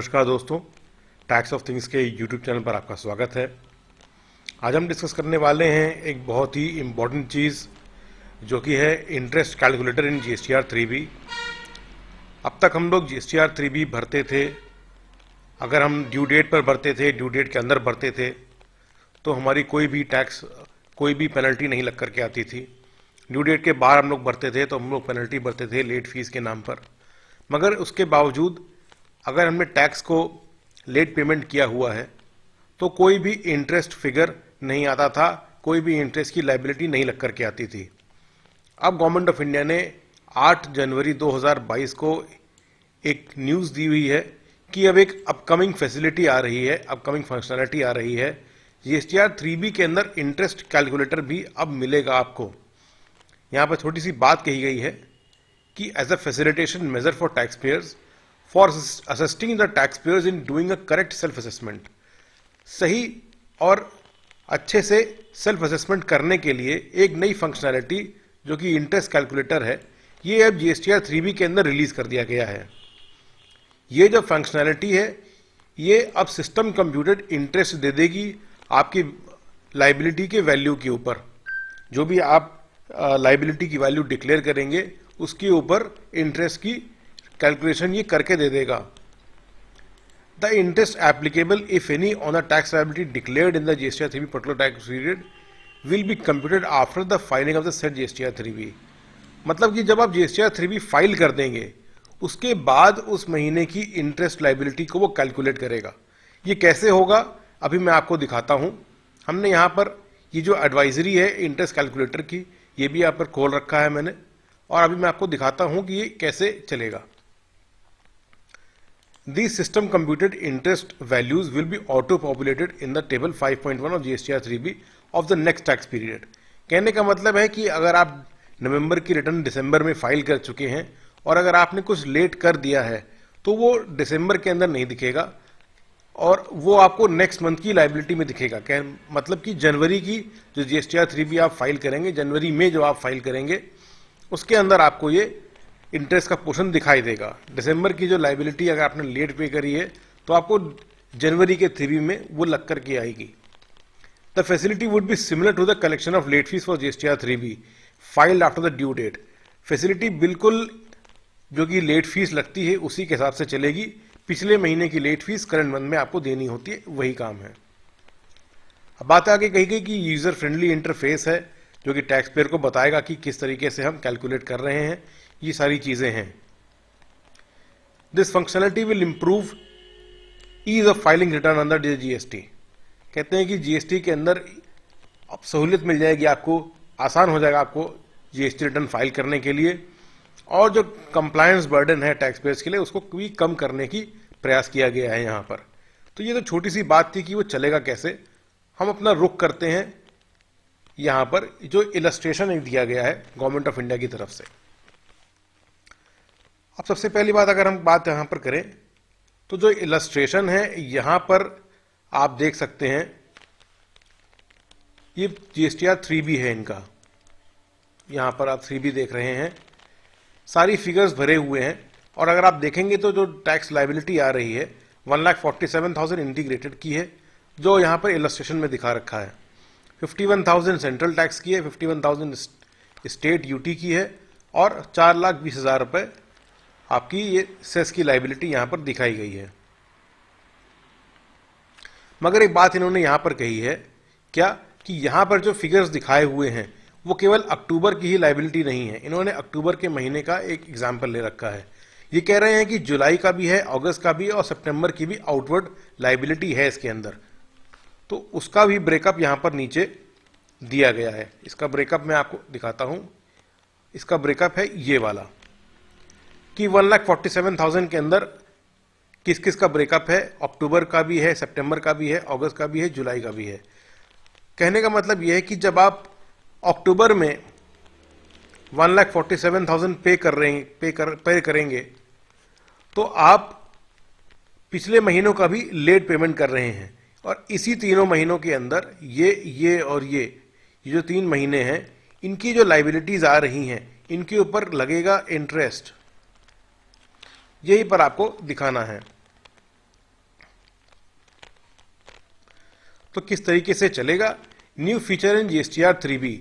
नमस्कार दोस्तों, tax of things के यूट्यूब चैनल पर आपका स्वागत है। आज हम डिस्कस करने वाले हैं एक बहुत ही इम्पॉर्टेंट चीज़ जो कि है इंटरेस्ट कैलकुलेटर इन जीएसटीआर 3B। अब तक हम लोग जीएसटीआर 3B भरते थे, अगर हम ड्यू डेट पर भरते थे, ड्यू डेट के अंदर भरते थे तो हमारी कोई भी पेनल्टी नहीं लग करके आती थी। ड्यू डेट के बाहर हम लोग भरते थे तो हम लोग पेनल्टी भरते थे लेट फीस के नाम पर। मगर उसके बावजूद अगर हमने टैक्स को लेट पेमेंट किया हुआ है तो कोई भी इंटरेस्ट फिगर नहीं आता था, कोई भी इंटरेस्ट की लायबिलिटी नहीं लग करके आती थी। अब गवर्नमेंट ऑफ इंडिया ने 8 जनवरी 2022 को एक न्यूज़ दी हुई है कि अब एक अपकमिंग फैसिलिटी आ रही है, अपकमिंग फंक्शनैलिटी आ रही है। जीएसटीआर 3B के अंदर इंटरेस्ट कैलकुलेटर भी अब मिलेगा आपको। यहाँ पर छोटी सी बात कही गई है कि as a facilitation measure for tax payers for assisting the tax payers in doing a correct self assessment, सही और अच्छे से सेल्फ असेसमेंट करने के लिए एक नई फंक्शनैलिटी जो कि इंटरेस्ट कैलकुलेटर है, ये अब जीएसटीआर 3B के अंदर रिलीज कर दिया गया है। ये जो फंक्शनैलिटी है ये अब सिस्टम कंप्यूटेड इंटरेस्ट दे देगी आपकी लाइबिलिटी के वैल्यू के ऊपर। जो भी आप लाइबिलिटी की वैल्यू डिक्लेयर करेंगे उसके ऊपर इंटरेस्ट की कैलकुलेशन ये करके दे देगा। The interest applicable if any on the tax liability declared in the GSTR 3B particular tax period will be computed after the filing of the set GSTR 3B। मतलब कि जब आप जीएसटीआर 3B फाइल कर देंगे उसके बाद उस महीने की इंटरेस्ट लायबिलिटी को वो कैलकुलेट करेगा। ये कैसे होगा अभी मैं आपको दिखाता हूँ। हमने यहाँ पर ये जो एडवाइजरी है इंटरेस्ट कैलकुलेटर की, ये भी यहाँ पर खोल रखा है मैंने, और अभी मैं आपको दिखाता हूँ कि ये कैसे चलेगा। These system computed interest values will be auto populated in the table 5.1 of GSTR 3B of the next tax period। कहने का मतलब है कि अगर आप नवंबर की रिटर्न दिसंबर में फाइल कर चुके हैं और अगर आपने कुछ लेट कर दिया है तो वो दिसंबर के अंदर नहीं दिखेगा और वो आपको नेक्स्ट मंथ की लाइबिलिटी में दिखेगा। मतलब कि जनवरी की जो जीएसटीआर 3B आप फाइल करेंगे, जनवरी में जो आप फाइल करेंगे उसके अंदर आपको ये इंटरेस्ट का पोर्शन दिखाई देगा। दिसंबर की जो लाइबिलिटी अगर आपने लेट पे करी है तो आपको जनवरी के 3B में वो लग करके आएगी। The facility would be similar to the collection of late fees for GSTR 3B filed after the due date. Facility बिल्कुल जो कि लेट फीस लगती है उसी के हिसाब से चलेगी। पिछले महीने की लेट फीस करंट मंथ में आपको देनी होती है, वही काम है। अब बात आगे कही गई कि यूजर फ्रेंडली इंटरफेस है जो कि टैक्स पेयर को बताएगा कि किस तरीके से हम कैलकुलेट कर रहे हैं। ये सारी चीजें हैं। This functionality will improve ease of filing return under GST. कहते हैं कि जीएसटी के अंदर अब सहूलियत मिल जाएगी, आपको आसान हो जाएगा आपको जीएसटी रिटर्न फाइल करने के लिए, और जो कंप्लायंस बर्डन है टैक्स पेयर्स के लिए उसको भी कम करने की प्रयास किया गया है यहाँ पर। तो ये तो छोटी सी बात थी कि वो चलेगा कैसे। हम अपना रुख करते हैं यहाँ पर जो इलस्ट्रेशन दिया गया है गवर्नमेंट ऑफ इंडिया की तरफ से। अब सबसे पहली बात अगर हम बात यहाँ पर करें तो जो इलस्ट्रेशन है यहाँ पर आप देख सकते हैं, ये जीएसटीआर 3B है इनका। यहाँ पर आप 3B देख रहे हैं, सारी फिगर्स भरे हुए हैं। और अगर आप देखेंगे तो जो टैक्स लाइबिलिटी आ रही है 1,47,000 इंटीग्रेटेड की है जो यहाँ पर इलस्ट्रेशन में दिखा रखा है। 51,000 सेंट्रल टैक्स की है, 51,000 स्टेट यूटी की है और 4,20,000 रुपये आपकी ये सेस की लाइबिलिटी यहाँ पर दिखाई गई है। मगर एक बात इन्होंने यहाँ पर कही है क्या कि यहाँ पर जो फिगर्स दिखाए हुए हैं वो केवल अक्टूबर की ही लाइबिलिटी नहीं है। इन्होंने अक्टूबर के महीने का एक एग्जाम्पल ले रखा है। ये कह रहे हैं कि जुलाई का भी है, अगस्त का भी है और सितंबर की भी आउटवर्ड लाइबिलिटी है इसके अंदर। तो उसका भी ब्रेकअप यहाँ पर नीचे दिया गया है। इसका ब्रेकअप मैं आपको दिखाता हूँ। इसका ब्रेकअप है ये वाला कि 1,47,000 के अंदर किस किस का ब्रेकअप है। अक्टूबर का भी है, सितंबर का भी है, अगस्त का भी है, जुलाई का भी है। कहने का मतलब यह है कि जब आप अक्टूबर में 1,47,000 पे करेंगे तो आप पिछले महीनों का भी लेट पेमेंट कर रहे हैं। और इसी तीनों महीनों के अंदर ये और ये जो 3 महीने हैं इनकी जो लाइबिलिटीज आ रही हैं इनके ऊपर लगेगा इंटरेस्ट। यही पर आपको दिखाना है। तो किस तरीके से चलेगा? New feature in GSTR 3B,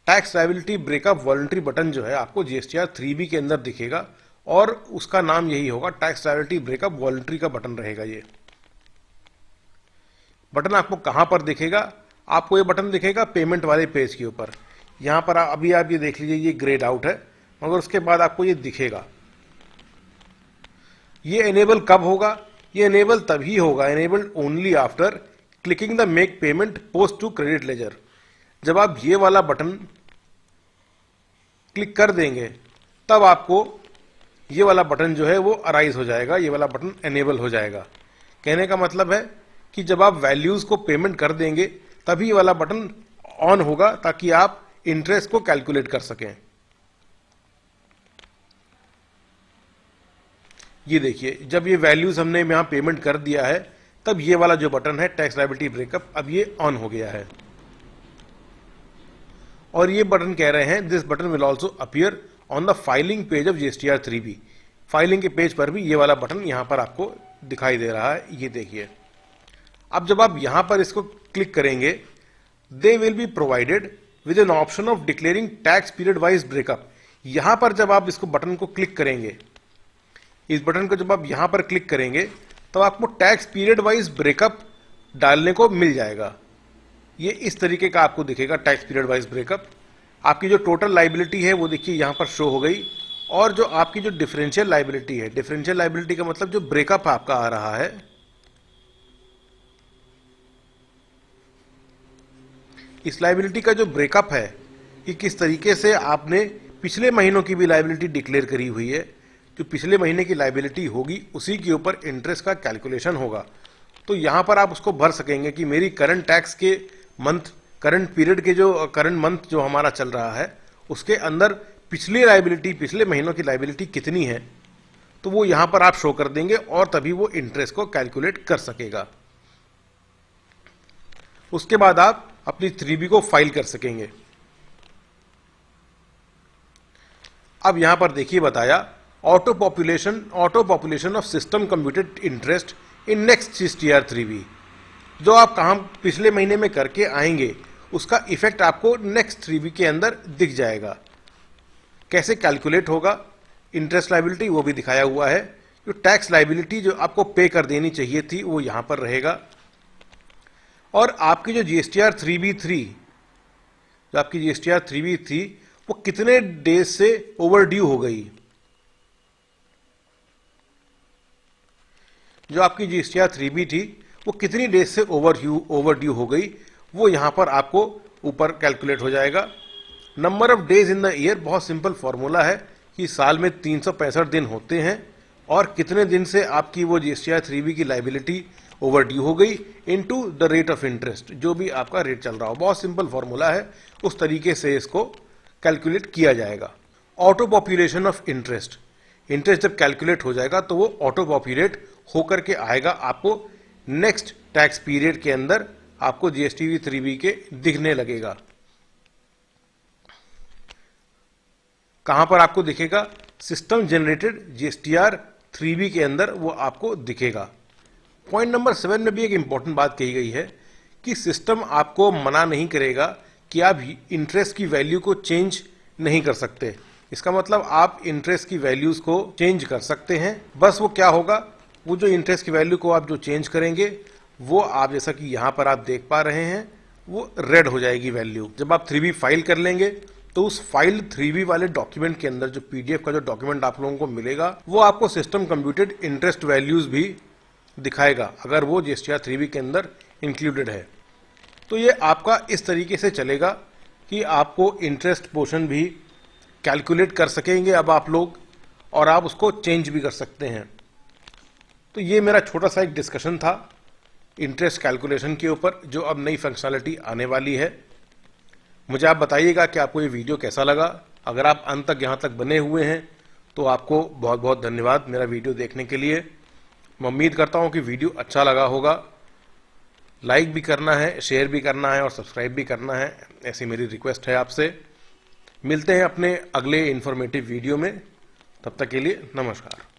tax liability breakup voluntary button जो है आपको GSTR 3B के अंदर दिखेगा और उसका नाम यही होगा, टैक्स लायबिलिटी ब्रेकअप वॉलंटरी का बटन रहेगा। ये बटन आपको कहां पर दिखेगा? आपको ये बटन दिखेगा पेमेंट वाले पेज के ऊपर। यहां पर अभी आप ये देख लीजिए, ये ग्रेड आउट है, मगर उसके बाद आपको ये दिखेगा। ये एनेबल कब होगा? ये एनेबल तभी होगा, enabled only after clicking the make payment post to credit ledger. जब आप ये वाला बटन क्लिक कर देंगे तब आपको ये वाला बटन जो है वो अराइज हो जाएगा, ये वाला बटन एनेबल हो जाएगा। कहने का मतलब है कि जब आप वैल्यूज को पेमेंट कर देंगे तभी ये वाला बटन ऑन होगा, ताकि आप इंटरेस्ट को कैलकुलेट कर सकें। ये देखिए, जब ये वैल्यूज हमने यहां पेमेंट कर दिया है तब ये वाला जो बटन है टैक्स लायबिलिटी ब्रेकअप, अब ये ऑन हो गया है। और ये बटन कह रहे हैं this button will also appear on the filing page of GSTR 3B। Filing के पेज पर भी ये वाला बटन यहां पर आपको दिखाई दे रहा है। ये देखिए, अब जब आप यहां पर इसको क्लिक करेंगे, they will be provided with an option of declaring tax period wise breakup. यहां पर जब आप इसको बटन को क्लिक करेंगे, इस बटन को जब आप यहां पर क्लिक करेंगे तब आपको टैक्स पीरियड वाइज ब्रेकअप डालने को मिल जाएगा। ये इस तरीके का आपको दिखेगा टैक्स पीरियड वाइज ब्रेकअप। आपकी जो टोटल लायबिलिटी है वो देखिए यहां पर शो हो गई, और जो आपकी जो डिफरेंशियल लायबिलिटी है, डिफरेंशियल लायबिलिटी का मतलब जो ब्रेकअप आपका आ रहा है, इस लायबिलिटी का जो ब्रेकअप है कि किस तरीके से आपने पिछले महीनों की भी लायबिलिटी डिक्लेयर करी हुई है, जो पिछले महीने की लायबिलिटी होगी उसी के ऊपर इंटरेस्ट का कैलकुलेशन होगा। तो यहां पर आप उसको भर सकेंगे कि मेरी करंट टैक्स के मंथ, करंट पीरियड के जो करंट मंथ जो हमारा चल रहा है उसके अंदर पिछली लायबिलिटी, पिछले महीनों की लायबिलिटी कितनी है, तो वो यहां पर आप शो कर देंगे और तभी वो इंटरेस्ट को कैलकुलेट कर सकेगा। उसके बाद आप अपनी 3B को फाइल कर सकेंगे। अब यहां पर देखिए बताया auto population of system computed interest in next GSTR 3B। जो आप काम पिछले महीने में करके आएंगे उसका इफेक्ट आपको नेक्स्ट 3B के अंदर दिख जाएगा। कैसे कैलकुलेट होगा इंटरेस्ट लायबिलिटी वो भी दिखाया हुआ है। जो टैक्स लायबिलिटी जो आपको पे कर देनी चाहिए थी वो यहां पर रहेगा, और आपकी जो GSTR 3B3, जो आपकी GSTR 3B थी वो कितने डेज से ओवरड्यू हो गई, जो आपकी GSTR 3B थी वो कितनी डेज से ओवरड्यू हो गई, वो यहां पर आपको ऊपर कैलकुलेट हो जाएगा। Number of days in the year, बहुत सिंपल फॉर्मूला है कि साल में 365 दिन होते हैं और कितने दिन से आपकी वो GSTR 3B की लायबिलिटी ओवरड्यू हो गई into the rate of interest, जो भी आपका रेट चल रहा हो। बहुत सिंपल फॉर्मूला है, उस तरीके से इसको कैलकुलेट किया जाएगा। Auto population of interest, interest जब कैलकुलेट हो जाएगा तो वो ऑटो पॉपुलेट होकर के आएगा आपको नेक्स्ट टैक्स पीरियड के अंदर, आपको GSTR 3B के दिखने लगेगा। कहां पर आपको दिखेगा? सिस्टम जनरेटेड GSTR 3B के अंदर वो आपको दिखेगा। पॉइंट नंबर 7 में भी एक इंपॉर्टेंट बात कही गई है कि सिस्टम आपको मना नहीं करेगा कि आप इंटरेस्ट की वैल्यू को चेंज नहीं कर सकते। इसका मतलब आप इंटरेस्ट की वैल्यूज को चेंज कर सकते हैं। बस वो क्या होगा, वो जो इंटरेस्ट की वैल्यू को आप जो चेंज करेंगे वो आप, जैसा कि यहां पर आप देख पा रहे हैं, वो रेड हो जाएगी वैल्यू। जब आप 3B फाइल कर लेंगे तो उस फाइल 3B वाले डॉक्यूमेंट के अंदर जो PDF का जो डॉक्यूमेंट आप लोगों को मिलेगा वो आपको सिस्टम कंप्यूटेड इंटरेस्ट वैल्यूज भी दिखाएगा, अगर वो GSTR 3B के अंदर इंक्लूडेड है। तो ये आपका इस तरीके से चलेगा कि आपको इंटरेस्ट पोर्शन भी कैलकुलेट कर सकेंगे अब आप लोग, और आप उसको चेंज भी कर सकते हैं। तो ये मेरा छोटा सा एक डिस्कशन था इंटरेस्ट कैलकुलेशन के ऊपर, जो अब नई फंक्शनलिटी आने वाली है। मुझे आप बताइएगा कि आपको ये वीडियो कैसा लगा। अगर आप अंत तक यहाँ तक बने हुए हैं तो आपको बहुत बहुत धन्यवाद मेरा वीडियो देखने के लिए। मैं उम्मीद करता हूँ कि वीडियो अच्छा लगा होगा। लाइक भी करना है, शेयर भी करना है और सब्सक्राइब भी करना है, ऐसी मेरी रिक्वेस्ट है आपसे। मिलते हैं अपने अगले इन्फॉर्मेटिव वीडियो में, तब तक के लिए नमस्कार।